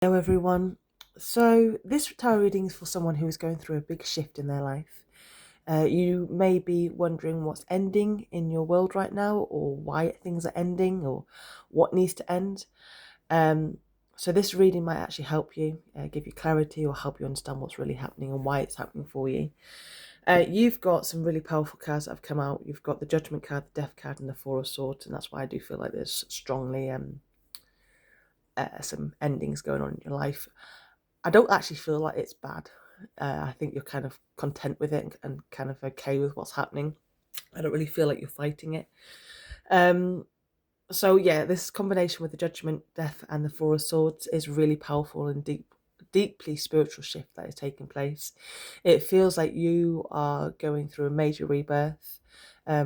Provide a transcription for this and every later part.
Hello, everyone. So, this tarot reading is for someone who is going through a big shift in their life. You may be wondering what's ending in your world right now, or why things are ending, or what needs to end. Um, so, this reading might actually help you, give you clarity, or help you understand what's really happening and why it's happening for you. You've got some really powerful cards that have come out. You've got the Judgment card, the Death card, and the Four of Swords, and that's why I do feel like there's strongly some endings going on in your life. I don't actually feel like it's bad. I think you're kind of content with it and kind of okay with what's happening. I don't really feel like you're fighting it. So yeah, this combination with the Judgment, Death, and the Four of Swords is really powerful and deeply spiritual shift that is taking place. It feels like you are going through a major rebirth.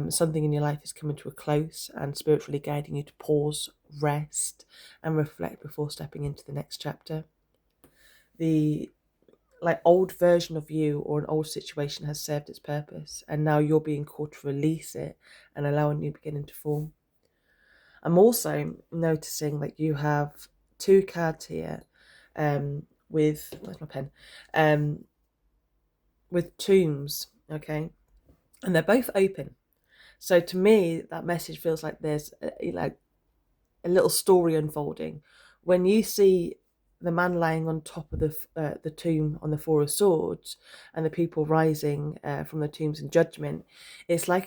Something in your life is coming to a close and spiritually guiding you to pause, rest, and reflect before stepping into the next chapter. The old version of you or an old situation has served its purpose, and now you're being called to release it and allow a new beginning to form. I'm also noticing that you have two cards here with, where's my pen? With tombs, okay? And they're both open. So to me, that message feels like there's a little story unfolding. When you see the man lying on top of the tomb on the Four of Swords, and the people rising from the tombs in judgment, it's like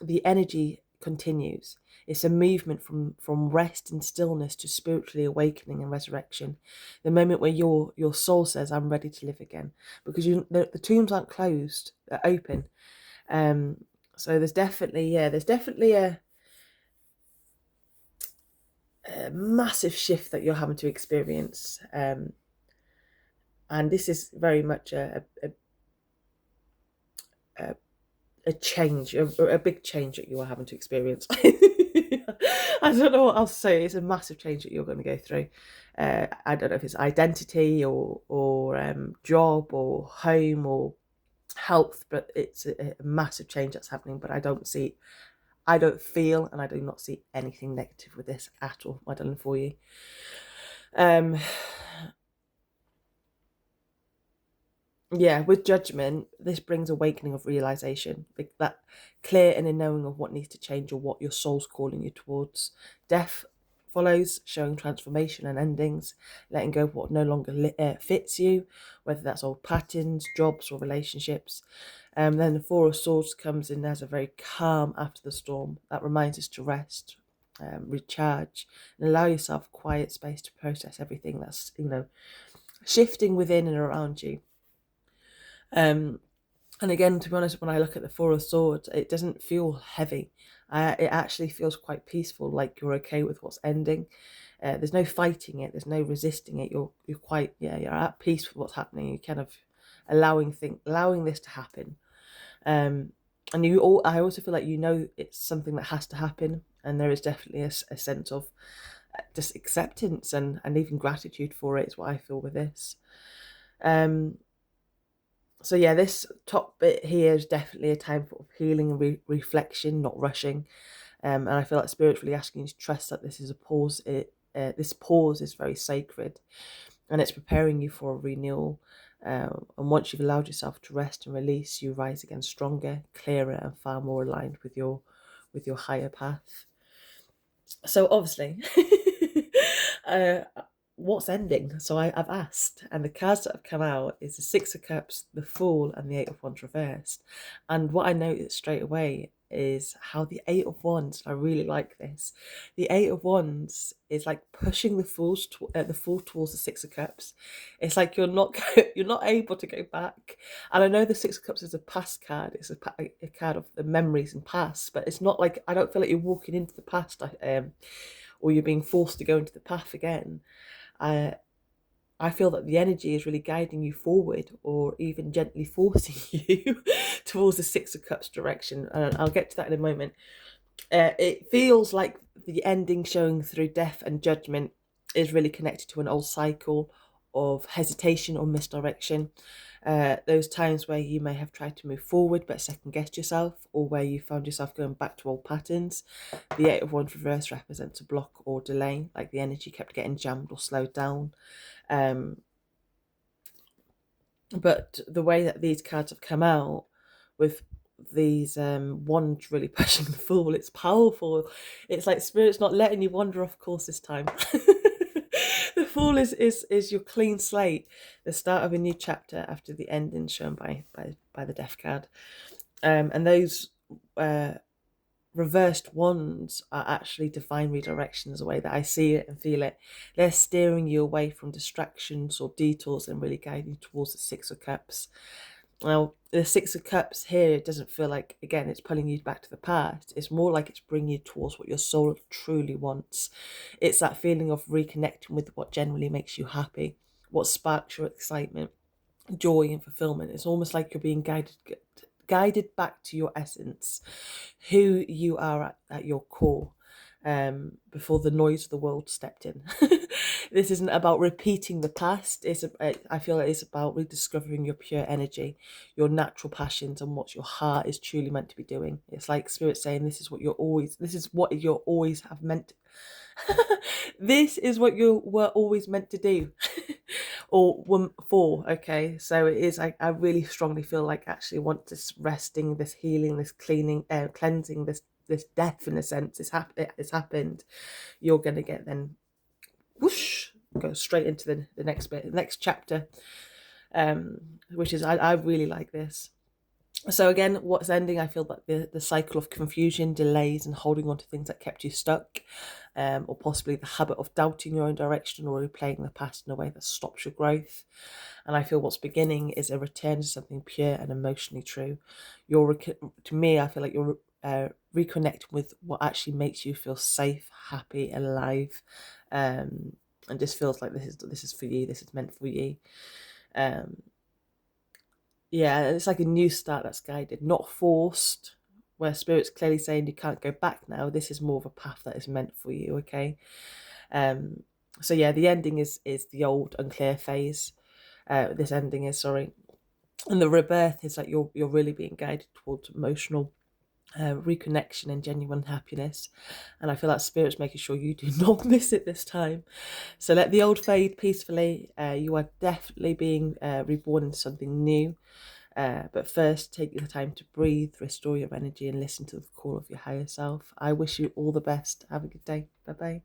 the energy continues. It's a movement from rest and stillness to spiritually awakening and resurrection. The moment where your soul says, "I'm ready to live again," because the tombs aren't closed; they're open. So there's definitely a massive shift that you're having to experience, and this is very much a, a change, a big change that you are having to experience. I don't know what else to say. It's a massive change that you're going to go through. I don't know if it's identity or job or home or health, but it's a massive change that's happening. But I don't feel, and I do not see anything negative with this at all, Madeline, for you. Yeah, with Judgment, this brings awakening of realization, like that clear inner knowing of what needs to change or what your soul's calling you towards. Death follows, showing transformation and endings, letting go of what no longer fits you, whether that's old patterns, jobs, or relationships. Then the Four of Swords comes in as a very calm after the storm that reminds us to rest, recharge, and allow yourself quiet space to process everything that's shifting within and around you. And again, to be honest, when I look at the Four of Swords, it doesn't feel heavy. It actually feels quite peaceful, like you're okay with what's ending. There's no fighting it. There's no resisting it. You're quite, you're at peace with what's happening. You're kind of allowing this to happen. And I also feel like it's something that has to happen, and there is definitely a sense of just acceptance and even gratitude for it. Is what I feel with this. So yeah, this top bit here is definitely a time for healing and reflection, not rushing. And I feel like spiritually asking you to trust that this is a pause. This pause is very sacred, and it's preparing you for a renewal. And once you've allowed yourself to rest and release, you rise again stronger, clearer, and far more aligned with your higher path. So obviously, what's ending? So I've asked, and the cards that have come out is the Six of Cups, the Fool, and the Eight of Wands reversed. And what I noticed straight away is how the Eight of Wands, I really like this. The Eight of Wands is like pushing the Fool towards the Six of Cups. It's like you're not able to go back. And I know the Six of Cups is a past card. It's a card of the memories and past, but it's not like, I don't feel like you're walking into the past, or you're being forced to go into the path again. I feel that the energy is really guiding you forward, or even gently forcing you towards the Six of Cups direction. And I'll get to that in a moment. It feels like the ending showing through death and judgment is really connected to an old cycle of hesitation or misdirection. Those times where you may have tried to move forward but second guessed yourself, or where you found yourself going back to old patterns. The Eight of Wands reverse represents a block or delay, like the energy kept getting jammed or slowed down. But the way that these cards have come out with these wands really pushing the Fool, it's powerful. It's like Spirit's not letting you wander off course this time. The Fool is your clean slate, the start of a new chapter after the ending shown by the Death card. And those reversed wands are actually divine redirections, the way that I see it and feel it. They're steering you away from distractions or detours and really guiding you towards the Six of Cups. Now, the Six of Cups here, it doesn't feel like, again, it's pulling you back to the past. It's more like it's bringing you towards what your soul truly wants. It's that feeling of reconnecting with what genuinely makes you happy, what sparks your excitement, joy and fulfillment. It's almost like you're being guided back to your essence, who you are at your core, before the noise of the world stepped in. This isn't about repeating the past. I feel like it's about rediscovering your pure energy, your natural passions, and what your heart is truly meant to be doing. It's like Spirit saying, this is what you're always have meant. This is what you were always meant to do. Or for, okay, so it is. I really strongly feel like actually want this resting, this healing, this cleaning, cleansing, this death in a sense. It's happened. You're gonna get then whoosh, go straight into the next bit, the next chapter, which is I really like this. So again, what's ending? I feel like the cycle of confusion, delays, and holding on to things that kept you stuck, or possibly the habit of doubting your own direction or replaying the past in a way that stops your growth. And I feel what's beginning is a return to something pure and emotionally true. To me, I feel like you're reconnecting with what actually makes you feel safe, happy, alive, and just feels like this is for you. This is meant for you. Yeah, it's like a new start that's guided, not forced, where Spirit's clearly saying you can't go back now. This is more of a path that is meant for you, okay? So yeah, the ending is the old unclear phase. This ending is, sorry. And the rebirth is like you're really being guided towards emotional reconnection and genuine happiness. And I feel like Spirit's making sure you do not miss it this time. So let the old fade peacefully. You are definitely being reborn into something new. But first, take the time to breathe, restore your energy, and listen to the call of your higher self. I wish you all the best. Have a good day. Bye-bye.